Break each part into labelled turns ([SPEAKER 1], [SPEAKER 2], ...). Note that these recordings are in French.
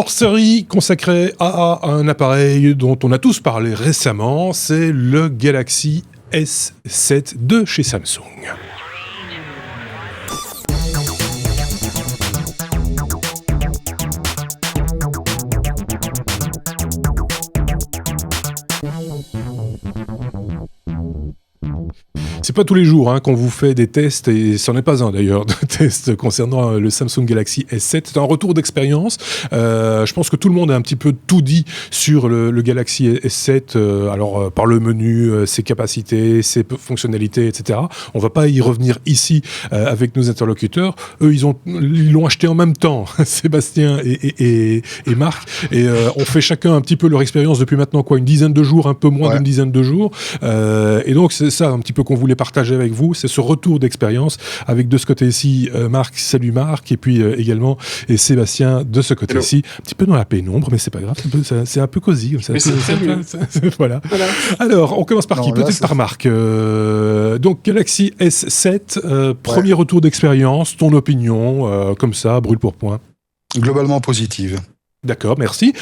[SPEAKER 1] hors-série consacrée à un appareil dont on a tous parlé récemment, c'est le Galaxy S7 de chez Samsung. C'est pas tous les jours qu'on vous fait des tests, et c'en est pas un d'ailleurs, de tests concernant le Samsung Galaxy S7. C'est un retour d'expérience. Je pense que tout le monde a un petit peu tout dit sur le Galaxy S7, par le menu, ses capacités, ses fonctionnalités, etc. On va pas y revenir ici avec nos interlocuteurs. Eux, ils l'ont acheté en même temps, Sébastien et Marc, et on fait chacun un petit peu leur expérience depuis maintenant une dizaine de jours, un peu moins d'une dizaine de jours. Et donc c'est ça un petit peu qu'on voulait partager avec vous, c'est ce retour d'expérience avec de ce côté-ci Marc, salut Marc, et puis également et Sébastien de ce côté-ci, un petit peu dans la pénombre, mais c'est pas grave, c'est un peu cosy comme ça.
[SPEAKER 2] Mais c'est très mieux.
[SPEAKER 1] Voilà. Alors, on commence par qui ? Peut-être par Marc. Donc Galaxy S7, premier retour d'expérience, ton opinion, comme ça, brûle pour point.
[SPEAKER 3] Globalement positive.
[SPEAKER 1] D'accord, merci.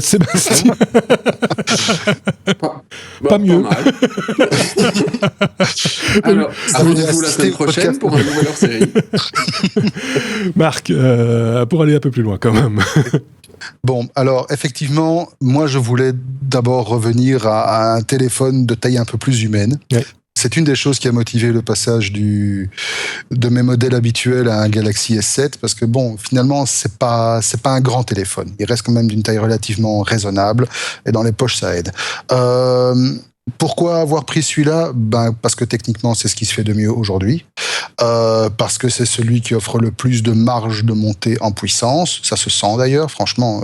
[SPEAKER 1] Sébastien. Pas mieux.
[SPEAKER 2] Pas mal. Alors, rendez-vous la semaine prochaine pour un nouvel hors-série.
[SPEAKER 1] Marc, pour aller un peu plus loin quand même.
[SPEAKER 3] Bon, alors effectivement, moi je voulais d'abord revenir à un téléphone de taille un peu plus humaine. Ouais. C'est une des choses qui a motivé le passage de mes modèles habituels à un Galaxy S7, parce que bon, finalement, c'est pas un grand téléphone. Il reste quand même d'une taille relativement raisonnable, et dans les poches, ça aide. Pourquoi avoir pris celui-là ? Parce que techniquement, c'est ce qui se fait de mieux aujourd'hui. Parce que c'est celui qui offre le plus de marge de montée en puissance. Ça se sent d'ailleurs, franchement.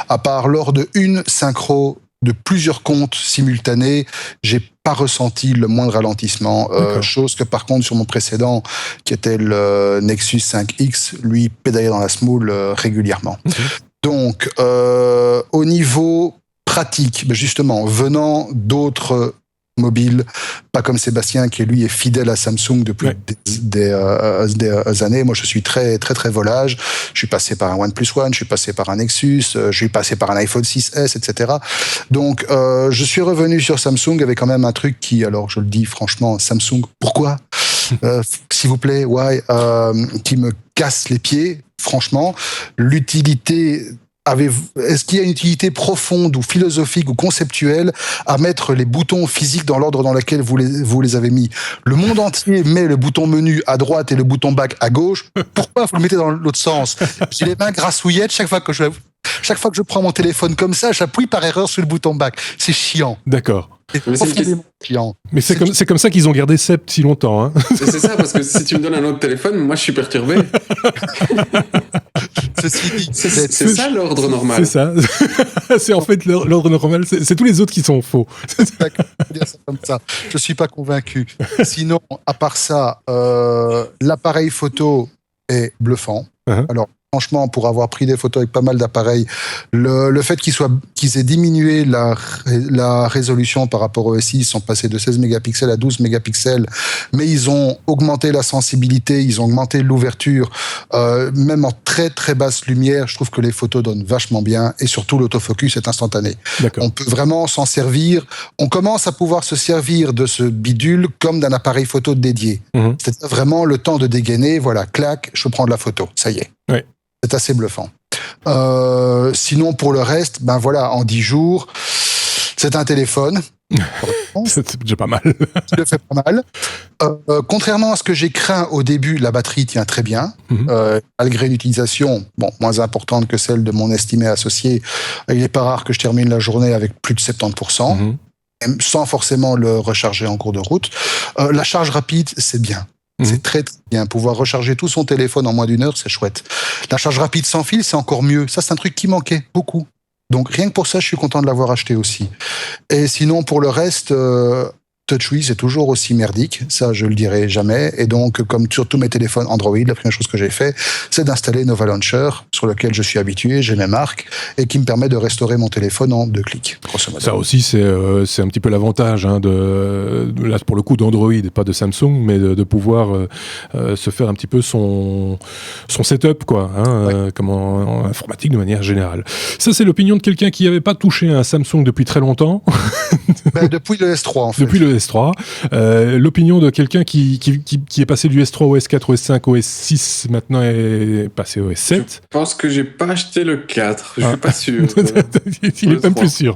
[SPEAKER 3] À part lors de une synchro de plusieurs comptes simultanés, j'ai pas ressenti le moindre ralentissement. Chose que par contre sur mon précédent, qui était le Nexus 5X, lui pédalait dans la smoule régulièrement. Donc, au niveau pratique, justement, venant d'autres mobiles, pas comme Sébastien qui lui est fidèle à Samsung depuis des années. Moi, je suis très très très volage. Je suis passé par un OnePlus One, je suis passé par un Nexus, je suis passé par un iPhone 6S, etc. Donc, je suis revenu sur Samsung avec quand même un truc qui, alors je le dis franchement, Samsung, pourquoi s'il vous plaît, qui me casse les pieds. Franchement, l'utilité. Est-ce qu'il y a une utilité profonde ou philosophique ou conceptuelle à mettre les boutons physiques dans l'ordre dans lequel vous les avez mis ? Le monde entier met le bouton menu à droite et le bouton back à gauche. Pourquoi vous le mettez dans l'autre sens ? J'ai les mains grassouillettes chaque fois que je prends mon téléphone comme ça, j'appuie par erreur sur le bouton back. C'est chiant.
[SPEAKER 1] D'accord.
[SPEAKER 2] Mais
[SPEAKER 1] c'est comme ça qu'ils ont gardé Sept si longtemps. Hein.
[SPEAKER 2] C'est ça, parce que si tu me donnes un autre téléphone, moi je suis perturbé. C'est ça l'ordre normal.
[SPEAKER 1] C'est ça. C'est en fait l'ordre normal. C'est tous les autres qui sont faux.
[SPEAKER 3] Dire ça comme ça. Je suis pas convaincu. Sinon, à part ça, l'appareil photo est bluffant. Alors, franchement, pour avoir pris des photos avec pas mal d'appareils, le fait qu'ils aient diminué la résolution par rapport au SI, ils sont passés de 16 mégapixels à 12 mégapixels, mais ils ont augmenté la sensibilité, ils ont augmenté l'ouverture, même en très très basse lumière, je trouve que les photos donnent vachement bien, et surtout l'autofocus est instantané. D'accord. On peut vraiment s'en servir, on commence à pouvoir se servir de ce bidule comme d'un appareil photo dédié. C'est vraiment le temps de dégainer, voilà, clac, je prends de la photo, ça y est.
[SPEAKER 1] Ouais.
[SPEAKER 3] C'est assez bluffant. Sinon, pour le reste, en 10 jours, c'est un téléphone.
[SPEAKER 1] C'est déjà pas mal.
[SPEAKER 3] Ça le fait pas mal. Contrairement à ce que j'ai craint au début, la batterie tient très bien. Malgré une utilisation moins importante que celle de mon estimé associé, il n'est pas rare que je termine la journée avec plus de 70%. Sans forcément le recharger en cours de route. La charge rapide, c'est bien. C'est très, très bien. Pouvoir recharger tout son téléphone en moins d'une heure, c'est chouette. La charge rapide sans fil, c'est encore mieux. Ça, c'est un truc qui manquait beaucoup. Donc, rien que pour ça, je suis content de l'avoir acheté aussi. Et sinon, pour le reste, TouchWiz c'est toujours aussi merdique, ça je le dirai jamais. Et donc, comme sur tous mes téléphones Android, la première chose que j'ai fait, c'est d'installer Nova Launcher, sur lequel je suis habitué, j'ai mes marques, et qui me permet de restaurer mon téléphone en 2 clics, grosso modo.
[SPEAKER 1] Ça aussi, c'est un petit peu l'avantage là pour le coup d'Android, pas de Samsung, mais de pouvoir se faire un petit peu son setup, quoi, comme en informatique de manière générale. Ça, c'est l'opinion de quelqu'un qui n'avait pas touché un Samsung depuis très longtemps.
[SPEAKER 3] Depuis le S3, en fait.
[SPEAKER 1] Depuis le S3. L'opinion de quelqu'un qui est passé du S3 au S4, au S5, au S6, maintenant est passé au S7.
[SPEAKER 2] Je pense que j'ai pas acheté le 4, je suis pas sûr.
[SPEAKER 1] Il est même plus sûr.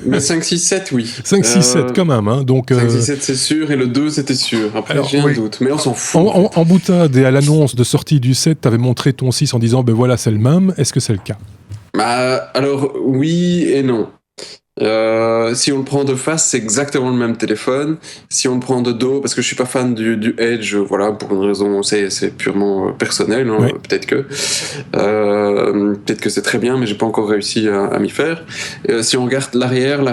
[SPEAKER 2] Mais 5, 6, 7, oui.
[SPEAKER 1] 5, 6, 7 quand même. Hein, donc,
[SPEAKER 2] 5, 6, 7, c'est sûr, et le 2, c'était sûr. Après, j'ai un doute, mais on s'en fout.
[SPEAKER 1] En boutade et à l'annonce de sortie du 7, tu avais montré ton 6 en disant, ben voilà, c'est le même. Est-ce que c'est le cas?
[SPEAKER 2] Alors, oui et non. Si on le prend de face, c'est exactement le même téléphone. Si on le prend de dos, parce que je suis pas fan du Edge, voilà, pour une raison, c'est purement personnel, hein,
[SPEAKER 1] oui.
[SPEAKER 2] peut-être que c'est très bien, mais j'ai pas encore réussi à m'y faire. Si on regarde l'arrière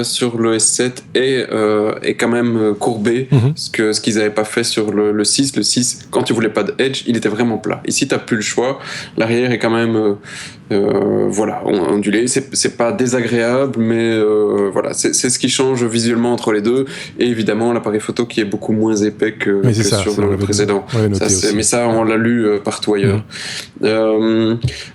[SPEAKER 2] sur le S7 est quand même courbé, ce qu'ils avaient pas fait sur le 6. Le 6, quand tu voulais pas de Edge, il était vraiment plat. Ici, t'as plus le choix. L'arrière est quand même voilà, ondulé. C'est pas désagréable, mais voilà, c'est ce qui change visuellement entre les deux. Et évidemment, l'appareil photo qui est beaucoup moins épais que sur le précédent. Mais ça, on l'a lu partout ailleurs.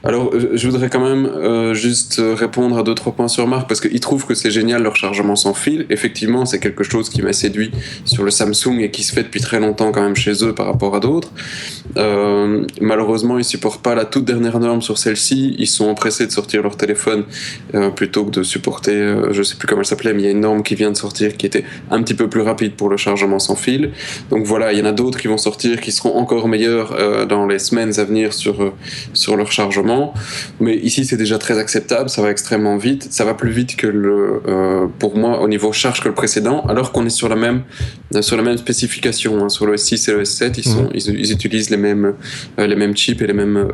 [SPEAKER 2] Alors, je voudrais quand même juste répondre à 2-3 points sur Marc, parce qu'il trouve que c'est génial leur chargement sans fil. Effectivement, c'est quelque chose qui m'a séduit sur le Samsung et qui se fait depuis très longtemps quand même chez eux par rapport à d'autres. Malheureusement, ils supportent pas la toute dernière norme sur celle-ci. Ils sont empressés de sortir leur téléphone plutôt que de supporter, je sais plus comment elle s'appelait, mais il y a une norme qui vient de sortir qui était un petit peu plus rapide pour le chargement sans fil. Donc voilà, il y en a d'autres qui vont sortir qui seront encore meilleurs dans les semaines à venir sur leur chargement. Mais ici, c'est déjà très acceptable, ça va extrêmement vite. Ça va plus vite que pour moi, au niveau charge que le précédent, alors qu'on est sur la même spécification. Hein. Sur le S6 et le S7, ils utilisent les mêmes chips et les mêmes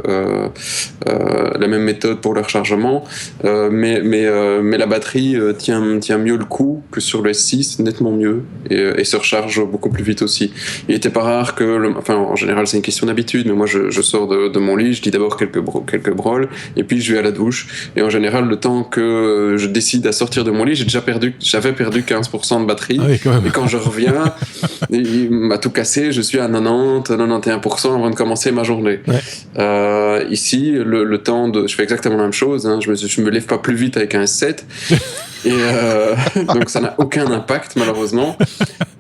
[SPEAKER 2] méthodes pour leur chargement, mais la batterie tient mieux le coup que sur le S6, nettement mieux, et se recharge beaucoup plus vite aussi. Il était pas rare que, en général c'est une question d'habitude, mais moi je sors de mon lit, je dis d'abord quelques broles, et puis je vais à la douche, et en général le temps que je décide à sortir de mon lit, j'avais perdu 15% de batterie, et quand je reviens, il m'a tout cassé, je suis à 91% avant de commencer ma journée. Ici, le temps je fais exactement la même chose, hein. Je me lève pas plus vite avec un S7 et donc ça n'a aucun impact malheureusement,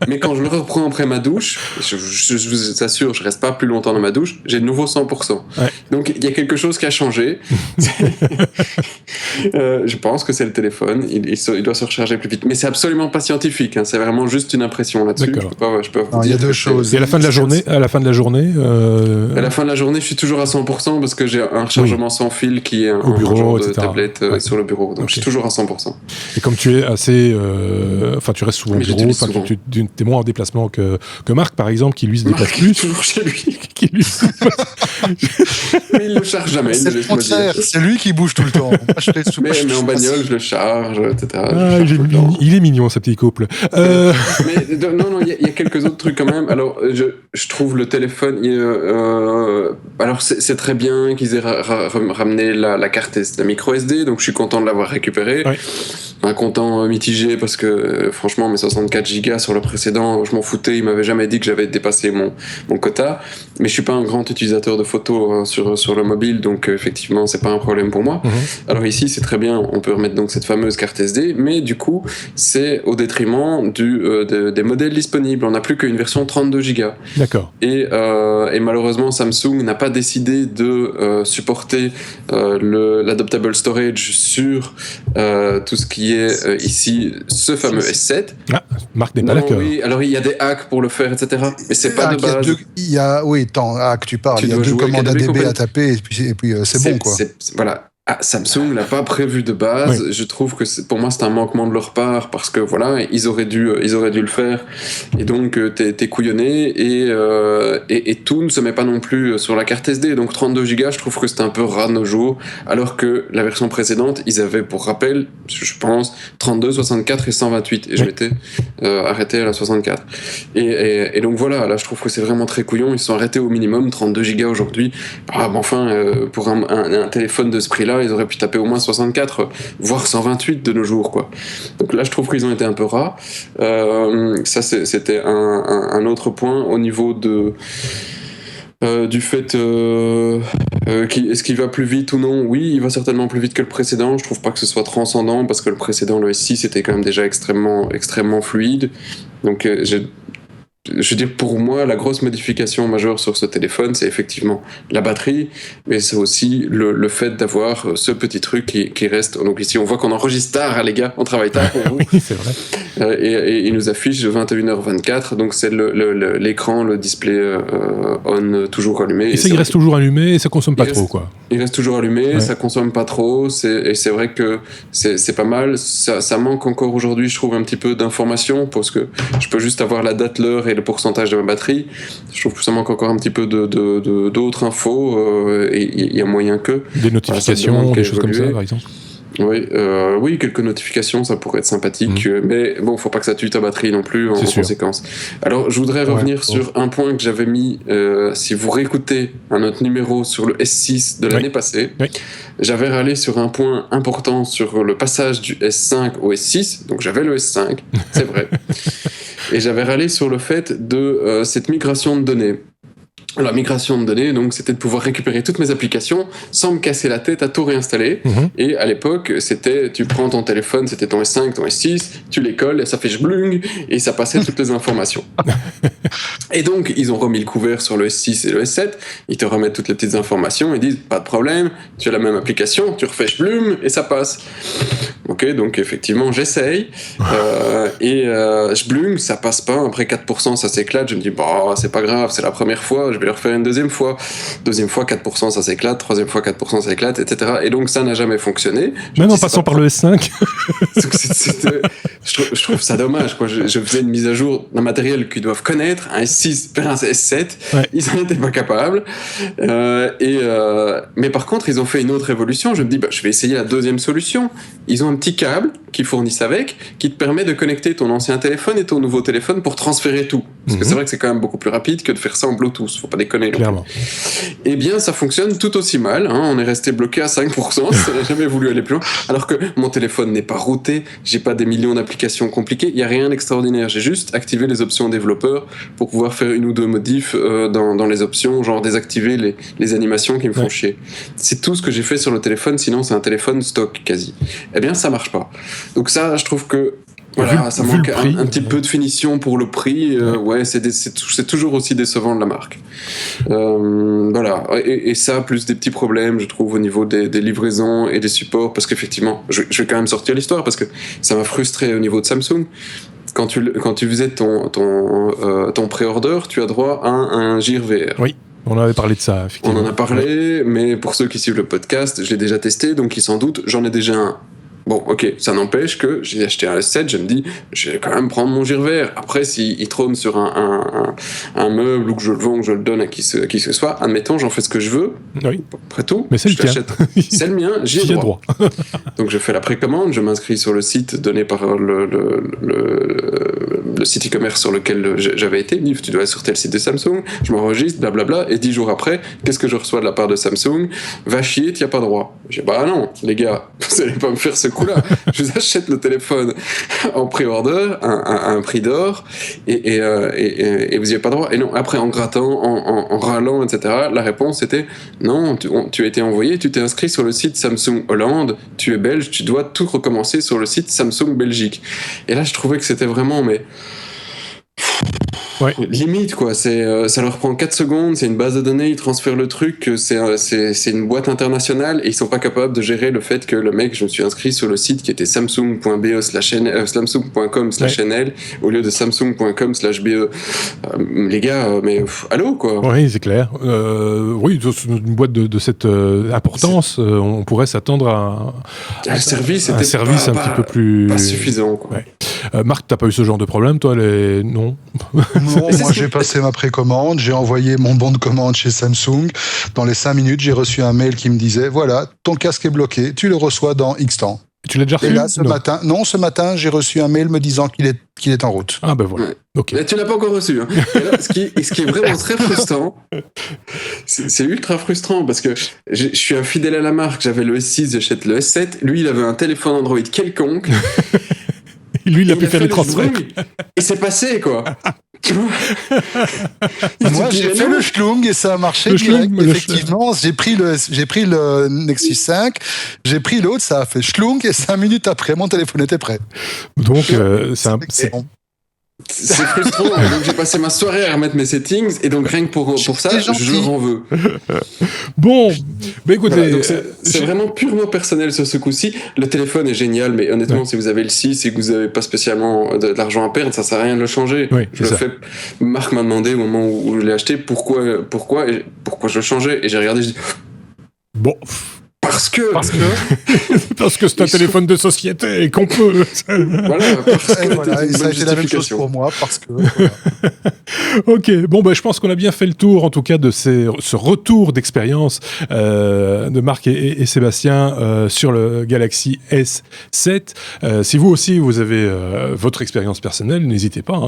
[SPEAKER 2] mais quand je le reprends après ma douche, je vous assure, je reste pas plus longtemps dans ma douche, j'ai de nouveau 100%. Donc il y a quelque chose qui a changé. Je pense que c'est le téléphone, il doit se recharger plus vite, mais c'est absolument pas scientifique, hein. C'est vraiment juste une impression là-dessus. Je peux vous dire,
[SPEAKER 3] il y a deux choses.
[SPEAKER 1] Et à la fin de la journée, à la fin de la journée,
[SPEAKER 2] je suis toujours à 100% parce que j'ai un rechargement sans fil qui est
[SPEAKER 1] au bureau,
[SPEAKER 2] genre de
[SPEAKER 1] etc.
[SPEAKER 2] tablette sur le bureau, donc je suis toujours à 100%.
[SPEAKER 1] Et comme tu es assez, tu restes souvent au bureau, tu es moins en déplacement que Marc par exemple, qui lui se déplace plus.
[SPEAKER 2] Toujours chez lui. Mais il le charge jamais.
[SPEAKER 3] C'est le contraire, c'est lui qui bouge tout le temps.
[SPEAKER 2] Mais en bagnole, je le charge, etc.
[SPEAKER 1] Il est mignon, ce petit couple.
[SPEAKER 2] Mais non, il y a quelques autres trucs quand même. Alors, je trouve le téléphone. Alors, c'est très bien qu'ils aient ramené la carte la micro SD, donc je suis content de l'avoir récupérée. Un content mitigé parce que franchement, mes 64 Go sur le précédent, je m'en foutais. Il m'avait jamais dit que j'avais dépassé mon quota. Mais je suis pas un grand utilisateur de photos sur le mobile, donc effectivement, c'est pas un problème pour moi. Alors ici, c'est très bien. On peut remettre donc cette fameuse carte SD, mais du coup, c'est au détriment des modèles disponibles. On n'a plus qu'une version 32 Go.
[SPEAKER 1] D'accord.
[SPEAKER 2] Et malheureusement, Samsung n'a pas décidé de supporter l'adaptable storage sur tout ce qui est ici ce fameux S7.
[SPEAKER 1] Marc n'est pas d'accord.
[SPEAKER 2] Oui, alors il y a des hacks pour le faire, etc. Mais c'est pas de base.
[SPEAKER 3] Hack, tu parles. Il y a 2 commandes ADB à taper et puis c'est bon, quoi.
[SPEAKER 2] Voilà. Samsung l'a pas prévu de base.
[SPEAKER 1] Oui.
[SPEAKER 2] Je trouve que pour moi c'est un manquement de leur part parce que voilà, ils auraient dû le faire. Et donc t'es couillonné et tout ne se met pas non plus sur la carte SD. Donc 32 Go, je trouve que c'est un peu ras de nos jours. Alors que la version précédente, ils avaient pour rappel, je pense, 32, 64 et 128. Et je m'étais arrêté à la 64. Et donc voilà, là je trouve que c'est vraiment très couillon. Ils sont arrêtés au minimum 32 Go aujourd'hui. Pour un téléphone de ce prix-là, ils auraient pu taper au moins 64, voire 128 de nos jours, quoi. Donc là, je trouve qu'ils ont été un peu ras. Ça, c'était un autre point au niveau du fait est-ce qu'il va plus vite ou non? Oui, il va certainement plus vite que le précédent. Je trouve pas que ce soit transcendant parce que le précédent, le S6, était quand même déjà extrêmement fluide. Donc je veux dire, pour moi, la grosse modification majeure sur ce téléphone, c'est effectivement la batterie, mais c'est aussi le fait d'avoir ce petit truc qui reste. Donc ici, on voit qu'on enregistre tard, hein, les gars, on travaille tard pour vous.
[SPEAKER 1] Oui, c'est vrai.
[SPEAKER 2] Et il nous affiche 21h24, donc c'est l'écran, le display on toujours allumé.
[SPEAKER 1] Et ça, il reste toujours allumé et ça consomme pas trop, quoi.
[SPEAKER 2] Il reste toujours allumé, ça consomme pas trop, et c'est vrai que c'est pas mal. Ça manque encore aujourd'hui, je trouve, un petit peu d'informations, parce que je peux juste avoir la date, l'heure et le pourcentage de ma batterie. Je trouve que ça manque encore un petit peu d'autres infos, et il y a moyen que...
[SPEAKER 1] Des notifications, des choses comme ça, par exemple.
[SPEAKER 2] Oui, quelques notifications, ça pourrait être sympathique, mais bon, faut pas que ça tue ta batterie non plus en conséquence. Alors, je voudrais revenir sur un point que j'avais mis, si vous réécoutez un autre numéro sur le S6 de l'année passée, j'avais râlé sur un point important sur le passage du S5 au S6, donc j'avais le S5, c'est vrai, et j'avais râlé sur le fait de cette migration de données. La migration de données, donc, c'était de pouvoir récupérer toutes mes applications sans me casser la tête à tout réinstaller. Et à l'époque, c'était, tu prends ton téléphone, c'était ton S5, ton S6, tu les colles, et ça fait jblung, et ça passait toutes les informations. Et donc, ils ont remis le couvert sur le S6 et le S7, ils te remettent toutes les petites informations, et disent, pas de problème, tu as la même application, tu refais jblum, et ça passe. Ok, donc effectivement, j'essaye, et jblung, ça passe pas, après 4%, ça s'éclate, je me dis, bah, c'est pas grave, c'est la première fois, je vais le refaire une deuxième fois, 4%, ça s'éclate, troisième fois, 4%, ça s'éclate, etc. Et donc, ça n'a jamais fonctionné.
[SPEAKER 1] Même en passant par le S5.
[SPEAKER 2] Je trouve ça dommage, quoi. Je faisais une mise à jour d'un matériel qu'ils doivent connaître, un S6 vers un S7, ils n'en étaient pas capables. Mais par contre, ils ont fait une autre évolution. Je me dis, je vais essayer la deuxième solution. Ils ont un petit câble qu'ils fournissent avec, qui te permet de connecter ton ancien téléphone et ton nouveau téléphone pour transférer tout. Parce que c'est vrai que c'est quand même beaucoup plus rapide que de faire ça en Bluetooth. Faut pas déconner.
[SPEAKER 1] Clairement.
[SPEAKER 2] Eh bien, ça fonctionne tout aussi mal. On est resté bloqué à 5%. Ça n'a jamais voulu aller plus loin. Alors que mon téléphone n'est pas routé. J'ai pas des millions d'applications compliquées. Il y a rien d'extraordinaire. J'ai juste activé les options développeurs pour pouvoir faire une ou deux modifs dans les options, genre désactiver les animations qui me font chier. C'est tout ce que j'ai fait sur le téléphone. Sinon, c'est un téléphone stock quasi. Eh bien, ça marche pas. Donc ça, je trouve que voilà, ça manque un petit peu de finition pour le prix. C'est toujours aussi décevant de la marque. Voilà. Et ça, plus des petits problèmes, je trouve, au niveau des livraisons et des supports, parce qu'effectivement, je vais quand même sortir l'histoire, parce que ça m'a frustré au niveau de Samsung. Quand tu faisais ton pré-order, tu as droit à un GIR VR.
[SPEAKER 1] Oui. On avait parlé de ça, effectivement.
[SPEAKER 2] On en a parlé, mais pour ceux qui suivent le podcast, je l'ai déjà testé, donc ils s'en doutent, j'en ai déjà un. Bon, ok, ça n'empêche que j'ai acheté un S7, je me dis, je vais quand même prendre mon GIR VR. Après, s'il trône sur un meuble ou que je le vends, que je le donne à qui que ce soit, admettons, j'en fais ce que je veux. Oui. Après tout,
[SPEAKER 1] mais c'est le tien.
[SPEAKER 2] C'est le mien, j'y ai droit. Donc je fais la précommande, je m'inscris sur le site donné par le site e-commerce sur lequel j'avais été. Tu dois aller sur tel site de Samsung, je m'enregistre, blablabla, et 10 jours après, qu'est-ce que je reçois de la part de Samsung? Va chier, t'y as pas droit. J'ai dit, bah non, les gars, vous allez pas me faire ce coup-là. Je vous achète le téléphone en pré-order, un prix d'or, et vous n'y avez pas droit. Et non, après, en grattant, en râlant, etc., la réponse était non, tu as été envoyé, tu t'es inscrit sur le site Samsung Hollande, tu es belge, tu dois tout recommencer sur le site Samsung Belgique. Et là, je trouvais que c'était vraiment, mais limite quoi. Ça leur prend 4 secondes, c'est une base de données, ils transfèrent le truc, c'est une boîte internationale et ils sont pas capables de gérer le fait que le mec, je me suis inscrit sur le site qui était samsung.com/nl au lieu de samsung.com/be. Les gars, mais allô quoi.
[SPEAKER 1] Oui, c'est clair. Oui, une boîte de cette importance, on pourrait s'attendre à
[SPEAKER 2] un service,
[SPEAKER 1] un petit peu plus
[SPEAKER 2] pas suffisant quoi.
[SPEAKER 1] Ouais. Marc, t'as pas eu ce genre de problème, toi, non?
[SPEAKER 3] Non, moi j'ai passé ma précommande, j'ai envoyé mon bon de commande chez Samsung. Dans les 5 minutes, j'ai reçu un mail qui me disait voilà, ton casque est bloqué, tu le reçois dans X temps.
[SPEAKER 1] Tu l'as déjà reçu?
[SPEAKER 3] Et là, ce matin, j'ai reçu un mail me disant qu'il est en route.
[SPEAKER 1] Ah ben voilà.
[SPEAKER 2] Ouais.
[SPEAKER 1] Okay.
[SPEAKER 2] Mais tu l'as pas encore reçu. Hein. Et là, ce qui est vraiment très frustrant, c'est ultra frustrant parce que je suis un fidèle à la marque. J'avais le S6, j'achète le S7. Lui, il avait un téléphone Android quelconque.
[SPEAKER 1] Lui, il a pu faire les transferts.
[SPEAKER 2] Et c'est passé, quoi. Tu vois.
[SPEAKER 3] Moi, j'ai fait le schlung et ça a marché direct. Effectivement, j'ai pris le Nexus 5, j'ai pris l'autre, ça a fait schlung et 5 minutes après, mon téléphone était prêt.
[SPEAKER 1] Donc,
[SPEAKER 2] c'est frustrant. Donc j'ai passé ma soirée à remettre mes settings et donc rien que pour ça, je leur en veux.
[SPEAKER 1] Bon, bah écoutez,
[SPEAKER 2] voilà, c'est vraiment purement personnel sur ce coup-ci. Le téléphone est génial, mais honnêtement, si vous avez le 6 et que vous n'avez pas spécialement de l'argent à perdre, ça sert à rien de le changer.
[SPEAKER 1] Oui,
[SPEAKER 2] je le fais. Marc m'a demandé au moment où je l'ai acheté pourquoi je le changeais et j'ai regardé, je dis
[SPEAKER 1] bon.
[SPEAKER 2] Parce que
[SPEAKER 1] c'est un téléphone de société et qu'on peut.
[SPEAKER 2] Voilà, parce que
[SPEAKER 3] voilà, et ça a été la même chose pour moi, parce que. Voilà.
[SPEAKER 1] Ok, bon, je pense qu'on a bien fait le tour, en tout cas, de ce retour d'expérience de Marc et Sébastien sur le Galaxy S7. Si vous aussi, vous avez votre expérience personnelle, n'hésitez pas,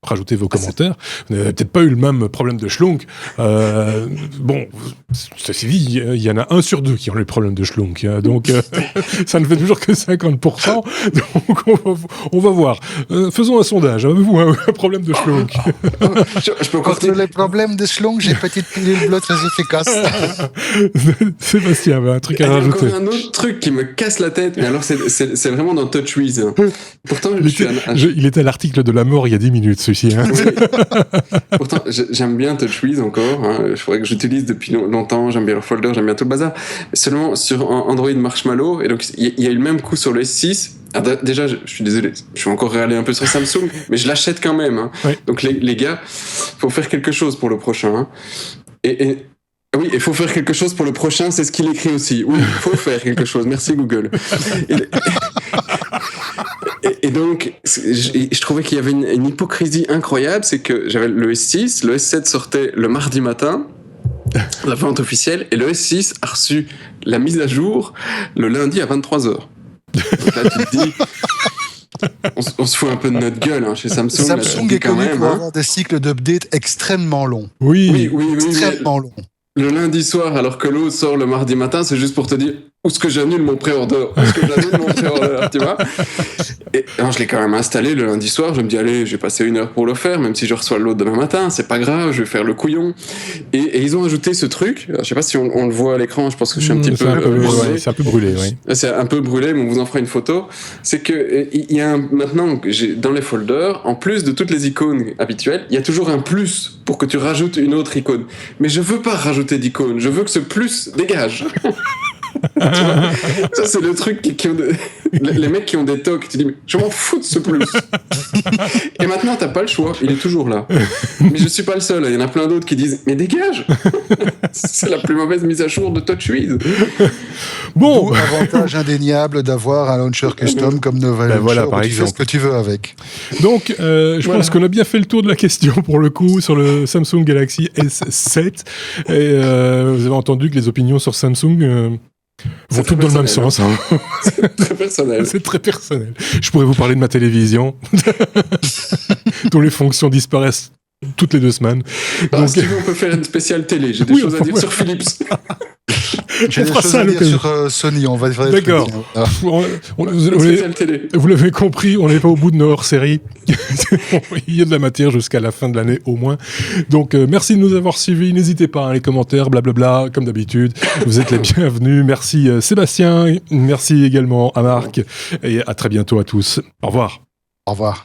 [SPEAKER 1] rajoutez vos commentaires. Vous n'avez peut-être pas eu le même problème de schlunk. Bon, ceci dit, il y en a 1 sur 2 qui ont le problème de schlunk. Donc, ça ne fait toujours que 50%. Donc, on va voir. Faisons un sondage. Avez-vous un problème de schlunk?
[SPEAKER 2] Je peux
[SPEAKER 3] Contre les problèmes de schlong, j'ai petite pilule bleue très efficace.
[SPEAKER 1] Sébastien, un truc à rajouter.
[SPEAKER 2] Il y a encore un autre truc qui me casse la tête, mais alors c'est vraiment dans TouchWiz. Pourtant,
[SPEAKER 1] il était à l'article de la mort il y a 10 minutes, celui-ci. Hein.
[SPEAKER 2] Oui. Pourtant, j'aime bien TouchWiz encore. Je faudrait que j'utilise depuis longtemps. J'aime bien leur folder, j'aime bien tout le bazar. Seulement sur Android Marshmallow, et donc il y a eu le même coup sur le S6. Alors, déjà, je suis désolé, je suis encore réallé un peu sur Samsung, mais je l'achète quand même. Hein. Oui. Donc les gars, faut faire quelque chose pour le prochain. Hein. Oui, il faut faire quelque chose pour le prochain, c'est ce qu'il écrit aussi. Oui, il faut faire quelque chose. Merci Google. Et donc, je trouvais qu'il y avait une hypocrisie incroyable, c'est que j'avais le S6, le S7 sortait le mardi matin, la vente officielle, et le S6 a reçu la mise à jour le lundi à 23h. Donc là, tu te dis... On se fout un peu de notre gueule chez Samsung.
[SPEAKER 3] Samsung est connu pour avoir des cycles d'update extrêmement longs.
[SPEAKER 1] Oui,
[SPEAKER 3] extrêmement longs.
[SPEAKER 2] Le lundi soir, alors que l'autre sort le mardi matin, c'est juste pour te dire où est-ce que j'annule mon pré-order, tu vois. Et alors, je l'ai quand même installé le lundi soir. Je me dis allez, je vais passer 1 heure pour le faire, même si je reçois l'autre demain matin, c'est pas grave, je vais faire le couillon. Et ils ont ajouté ce truc. Alors, je sais pas si on le voit à l'écran. Je pense que je suis un petit peu brûlé.
[SPEAKER 1] Ouais, c'est un peu brûlé, oui.
[SPEAKER 2] C'est un peu brûlé, mais on vous en fera une photo. C'est que il y a maintenant dans les folders, en plus de toutes les icônes habituelles, il y a toujours un plus pour que tu rajoutes une autre icône. Mais je veux pas rajouter d'icône. Je veux que ce plus dégage. Ça c'est le truc les mecs qui ont des tocs, tu dis mais je m'en fous de ce plus. Et maintenant t'as pas le choix, il est toujours là. Mais je suis pas le seul, il y en a plein d'autres qui disent mais dégage. C'est la plus mauvaise mise à jour de TouchWiz.
[SPEAKER 1] Bon,
[SPEAKER 3] avantage indéniable d'avoir un launcher custom comme Nova Launcher,
[SPEAKER 1] voilà, par
[SPEAKER 3] où tu fais ce que tu veux avec.
[SPEAKER 1] Donc je pense qu'on a bien fait le tour de la question pour le coup sur le Samsung Galaxy S7 et vous avez entendu que les opinions sur Samsung vont toutes dans le même sens. Hein.
[SPEAKER 2] C'est très personnel.
[SPEAKER 1] C'est très personnel. Je pourrais vous parler de ma télévision, dont les fonctions disparaissent toutes les 2 semaines.
[SPEAKER 2] Donc... Si tu veux, on peut faire une spéciale télé. J'ai des choses à dire sur Philips.
[SPEAKER 3] J'ai des choses à dire sur Sony. On va faire.
[SPEAKER 1] D'accord. Vous l'avez compris, on n'est pas au bout de nos hors-séries. Il y a de la matière jusqu'à la fin de l'année au moins. Donc merci de nous avoir suivis. N'hésitez pas, les commentaires, blablabla, comme d'habitude. Vous êtes les bienvenus. Merci Sébastien. Merci également à Marc. Et à très bientôt à tous. Au revoir.
[SPEAKER 3] Au revoir.